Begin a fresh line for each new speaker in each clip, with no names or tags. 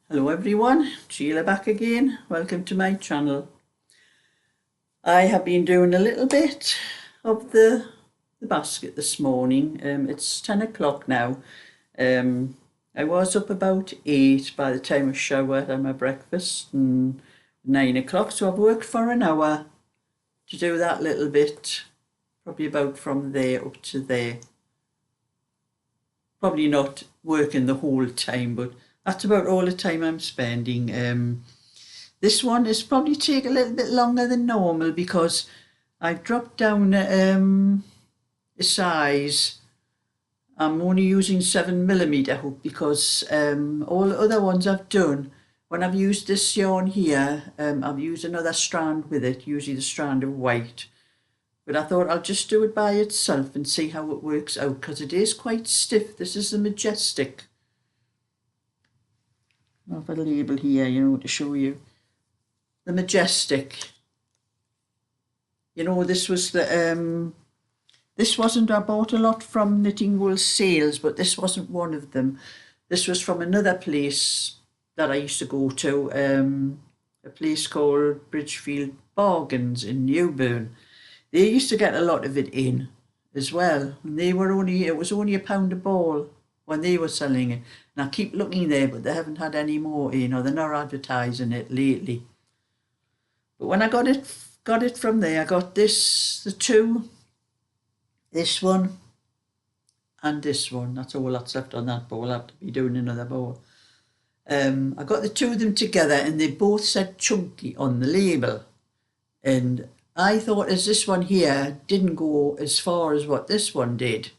Hello everyone, Sheila back again. Welcome to my channel. I have been doing a little bit of the basket this morning. It's 10 o'clock now. I was up about 8 by the time I showered and my breakfast, and 9 o'clock, so I've worked for an hour to do that little bit, probably about from there up to there. Probably not working the whole time, but that's about all the time I'm spending. This one is probably take a little bit longer than normal because I've dropped down a size. I'm only using 7mm hook because all the other ones I've done, when I've used this yarn here, I've used another strand with it, usually the strand of white. But I thought I'll just do it by itself and see how it works out because it is quite stiff. This is the Majestic. I'll put a label here, to show you. The Majestic. This was the, this wasn't, I bought a lot from Knitting Wool sales, but this wasn't one of them. This was from another place that I used to go to, a place called Bridgefield Bargains in Newburn. They used to get a lot of it in as well. And it was only £1 a ball when they were selling it. And I keep looking there, but they haven't had any more in, or they're not advertising it lately. But when I got it from there, I got the two, this one and this one. That's all that's left on that bowl. I'll have to be doing another bowl. I got the two of them together and they both said chunky on the label. And I thought as this one here didn't go as far as what this one did,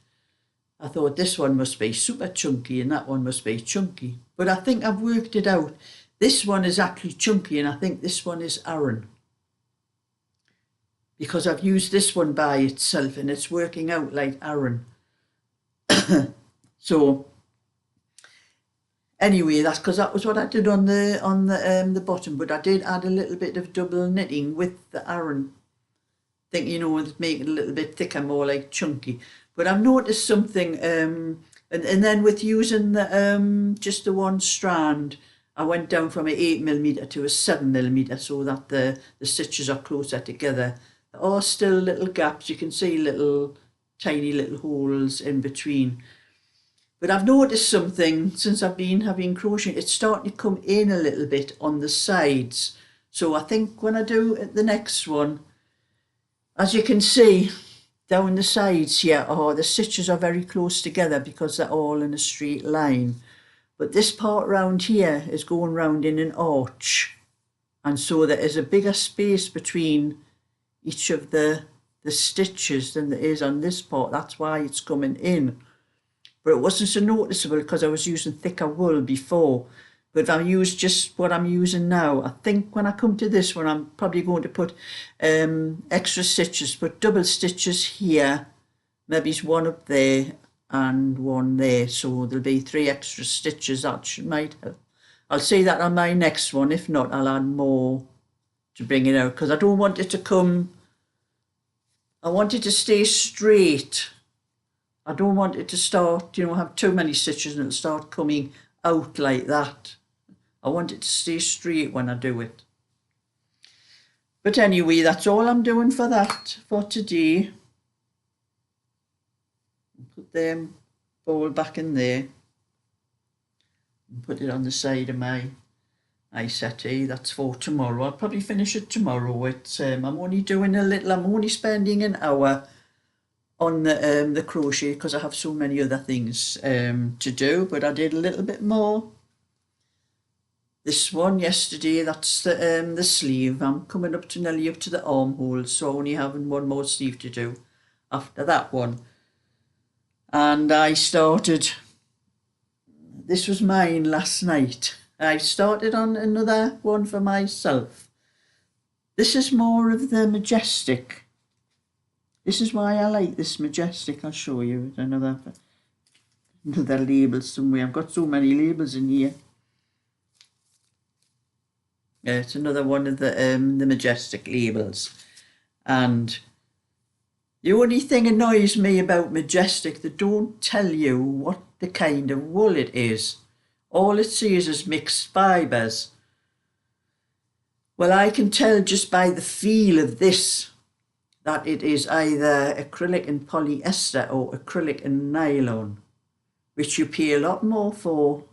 I thought this one must be super chunky and that one must be chunky. But I think I've worked it out. This one is actually chunky and I think this one is Aran. Because I've used this one by itself and it's working out like Aran. So anyway, that's because that was what I did on the bottom, but I did add a little bit of double knitting with the Aran. Think make it a little bit thicker, more like chunky. But I've noticed something, and then with using the just the one strand, I went down from an 8mm to a 7mm so that the stitches are closer together. There are still little gaps. You can see tiny little holes in between. But I've noticed something since I've been having crocheting. It's starting to come in a little bit on the sides. So I think when I do the next one, as you can see down the sides here, the stitches are very close together because they're all in a straight line. But this part round here is going round in an arch. And so there is a bigger space between each of the stitches than there is on this part. That's why it's coming in. But it wasn't so noticeable because I was using thicker wool before. But if I use just what I'm using now, I think when I come to this one, I'm probably going to put extra stitches, put double stitches here, maybe one up there and one there. So there'll be 3 extra stitches. That might help. I'll say that on my next one. If not, I'll add more to bring it out because I don't want it to come, I want it to stay straight. I don't want it to start, have too many stitches and it'll start coming out like that. I want it to stay straight when I do it. But anyway, that's all I'm doing for today. Put them bowl back in there. And put it on the side of my settee. That's for tomorrow. I'll probably finish it tomorrow. I'm only doing I'm only spending an hour on the crochet because I have so many other things to do, but I did a little bit more. This one yesterday, that's the sleeve. I'm coming up to nearly up to the armholes, so only having one more sleeve to do after that one. And I started, this was mine last night. I started on another one for myself. This is more of the Majestic. This is why I like this Majestic. I'll show you another label somewhere. I've got so many labels in here. Yeah, it's another one of the Majestic labels. And the only thing annoys me about Majestic, they don't tell you what the kind of wool it is all it says is mixed fibres. Well, I can tell just by the feel of this that it is either acrylic and polyester or acrylic and nylon, which you pay a lot more for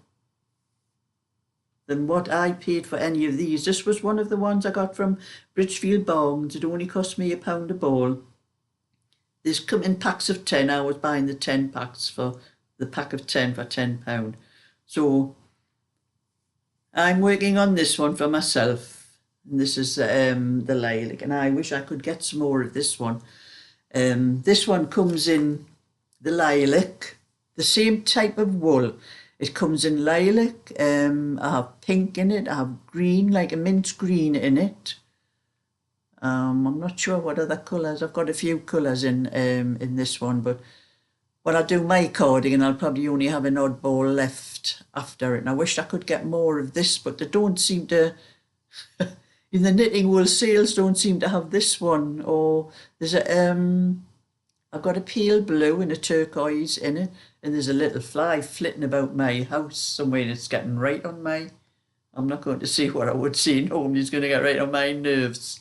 than what I paid for any of these. This was one of the ones I got from Bridgefield Bargains. It only cost me £1 a ball. These come in packs of 10. I was buying the 10 packs for the pack of 10 for £10. So I'm working on this one for myself. And this is the lilac, and I wish I could get some more of this one. This one comes in the lilac, the same type of wool. It comes in lilac. I have pink in it. I have green, like a mint green in it. I'm not sure what other colours. I've got a few colours in this one, but when I do my cardigan, I'll probably only have an oddball left after it. And I wish I could get more of this, but they don't seem to. In the knitting wool sales, don't seem to have this one. Or there's I've got a pale blue and a turquoise in it, and there's a little fly flitting about my house somewhere, and it's getting right on my. I'm not going to say what I would say. No, it's going to get right on my nerves.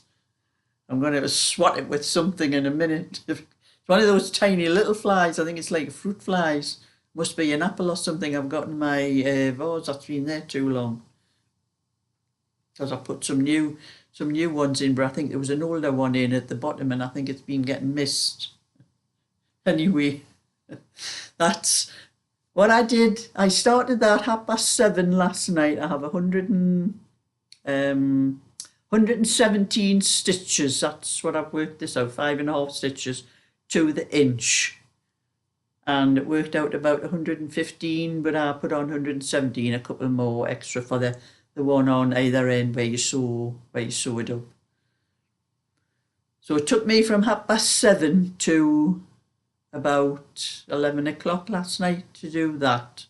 I'm going to swat it with something in a minute. It's one of those tiny little flies. I think it's like fruit flies. Must be an apple or something I've got in my vase that's been there too long. Because I put some new ones in, but I think there was an older one in at the bottom, and I think it's been getting missed. Anyway, that's what I did. I started that 7:30 last night. I have 117 stitches. That's what I've worked this out, 5.5 stitches to the inch. And it worked out about 115, but I put on 117, a couple more extra for the one on either end where you sew it up. So it took me from 7:30 to about 11 o'clock last night to do that.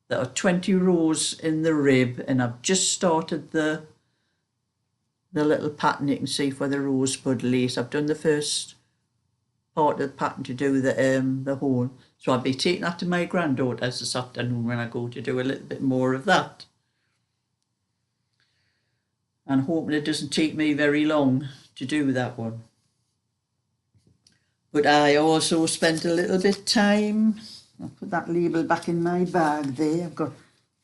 There are 20 rows in the rib, and I've just started the little pattern. You can see for the rosebud lace. I've done the first part of the pattern to do the hole. So I'll be taking that to my granddaughter's this afternoon when I go to do a little bit more of that. And hoping it doesn't take me very long to do that one. But I also spent a little bit of time. I'll put that label back in my bag there. I've got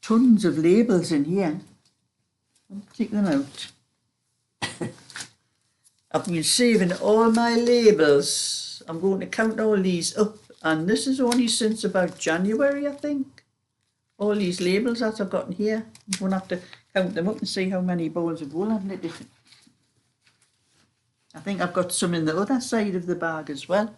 tons of labels in here. I'll take them out. I've been saving all my labels. I'm going to count all these up, and this is only since about January, I think. All these labels that I've got in here. I'm going to have to count them up and see how many balls of wool I've knitted. I think I've got some in the other side of the bag as well.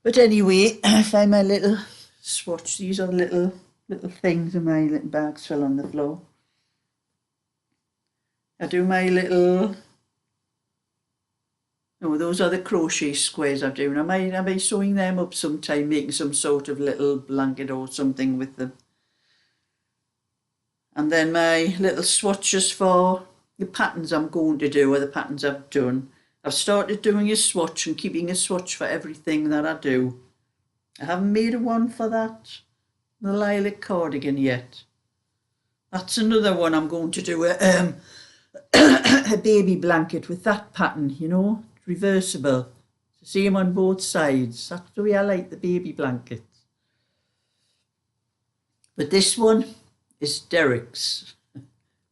But anyway, I find my little swatch. These are little things, and my little bags fell on the floor. I do my little. No, those are the crochet squares I'm doing. I might be sewing them up sometime, making some sort of little blanket or something with them. And then my little swatches for the patterns I'm going to do, or the patterns I've done. I've started doing a swatch and keeping a swatch for everything that I do. I haven't made a one for that, the lilac cardigan yet. That's another one I'm going to do, a baby blanket with that pattern, you know, reversible. Same on both sides. That's the way I like the baby blankets. But this one is Derek's.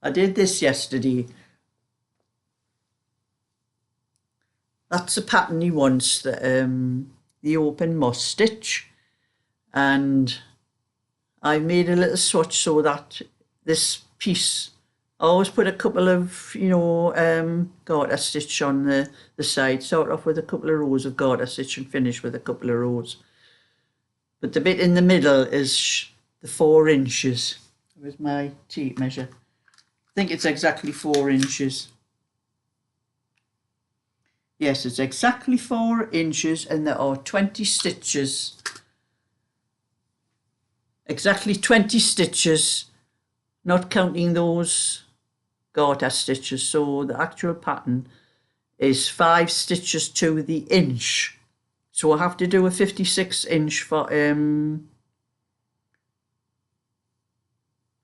I did this yesterday. That's the pattern he wants, the open moss stitch. And I made a little swatch so that this piece, I always put a couple of, garter stitch on the side. Start off with a couple of rows of garter stitch and finish with a couple of rows. But the bit in the middle is the 4 inches. Where's my tape measure? I think it's exactly 4 inches. Yes, it's exactly 4 inches, and there are 20 stitches. Exactly 20 stitches, not counting those garter stitches. So the actual pattern is 5 stitches to the inch. So I have to do a 56 inch for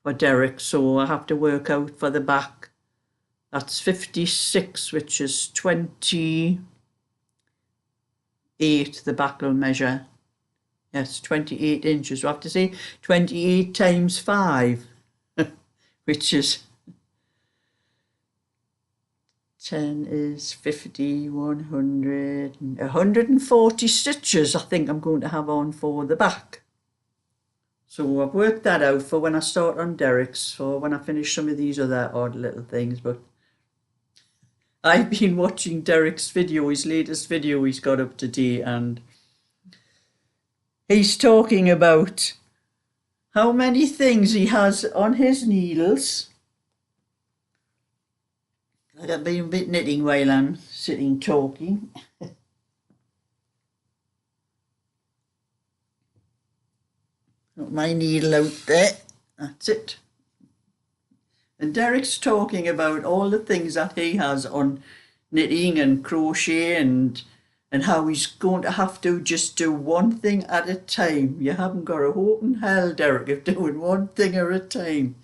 for Derek, so I have to work out for the back. That's 56, which is 28, the back will measure. Yes, 28 inches. So I have to say 28 times 5, which is 10 is 50, 100, 140 stitches I think I'm going to have on for the back. So I've worked that out for when I start on Derek's, for when I finish some of these other odd little things. But I've been watching Derek's video, his latest video he's got up today, and he's talking about how many things he has on his needles. I've been a bit knitting while I'm sitting talking. Got my needle out there. That's it. And Derek's talking about all the things that he has on knitting and crochet, and how he's going to have to just do one thing at a time. You haven't got a hope in hell, Derek, of doing one thing at a time.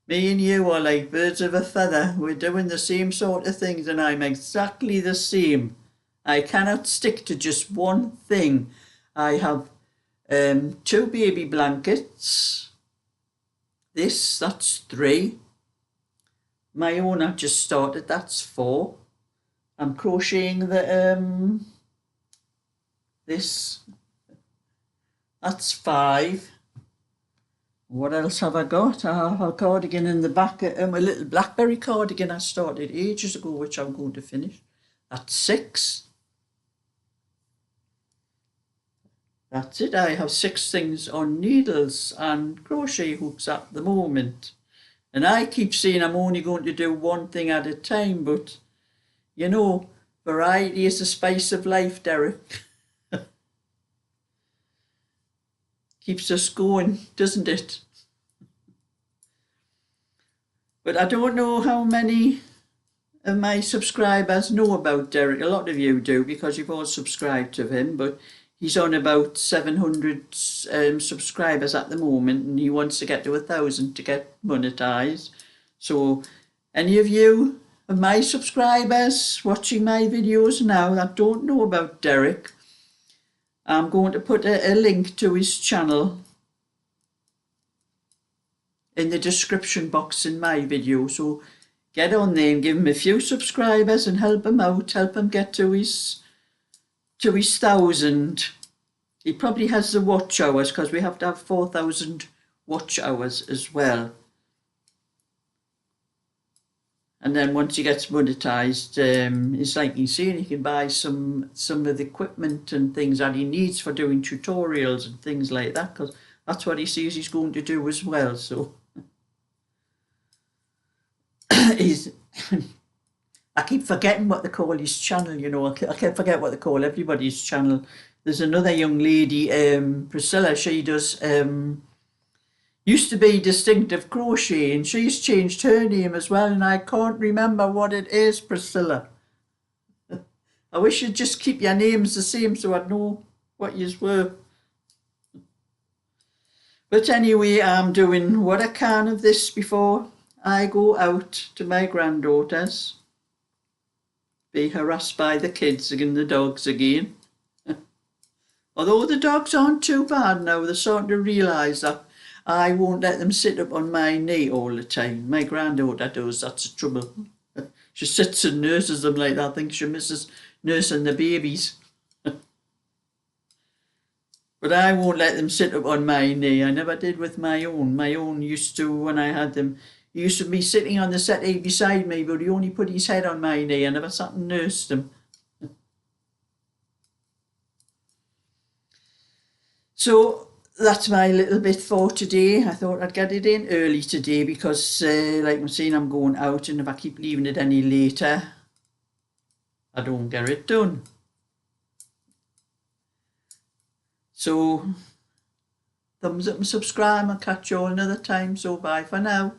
Me and you are like birds of a feather. We're doing the same sort of things, and I'm exactly the same. I cannot stick to just one thing. I have 2 baby blankets. That's 3. My own I've just started, that's 4. I'm crocheting the this. That's 5. What else have I got? I have a cardigan in the back, a little blackberry cardigan I started ages ago, which I'm going to finish. That's 6. That's it. I have 6 things on needles and crochet hooks at the moment. And I keep saying I'm only going to do one thing at a time, but you know, variety is the spice of life, Derek. Keeps us going, doesn't it? But I don't know how many of my subscribers know about Derek. A lot of you do, because you've all subscribed to him, but he's on about 700 subscribers at the moment, and he wants to get to 1,000 to get monetized. So any of you of my subscribers watching my videos now that don't know about Derek, I'm going to put a link to his channel in the description box in my video. So get on there and give him a few subscribers and help him out, help him get to his 1,000. He probably has the watch hours, because we have to have 4,000 watch hours as well. And then once he gets monetized, it's like he's saying, he can buy some of the equipment and things that he needs for doing tutorials and things like that, because that's what he says he's going to do as well. So he's I keep forgetting what they call his channel, you know. I can't forget what they call everybody's channel. There's another young lady, Priscilla, she does used to be Distinctive Crochet, and she's changed her name as well, and I can't remember what it is, Priscilla. I wish you'd just keep your names the same so I'd know what yous were. But anyway, I'm doing what I can of this before I go out to my granddaughter's. Be harassed by the kids and the dogs again. Although the dogs aren't too bad now, they're starting to realise that I won't let them sit up on my knee all the time. My granddaughter does, that's the trouble. She sits and nurses them like that. I think she misses nursing the babies. But I won't let them sit up on my knee. I never did with my own. My own used to, when I had them, he used to be sitting on the settee beside me, but he only put his head on my knee. I never sat and nursed him. So that's my little bit for today. I thought I'd get it in early today because, like I'm saying, I'm going out, and if I keep leaving it any later, I don't get it done. So, thumbs up and subscribe. I'll catch you all another time. So, bye for now.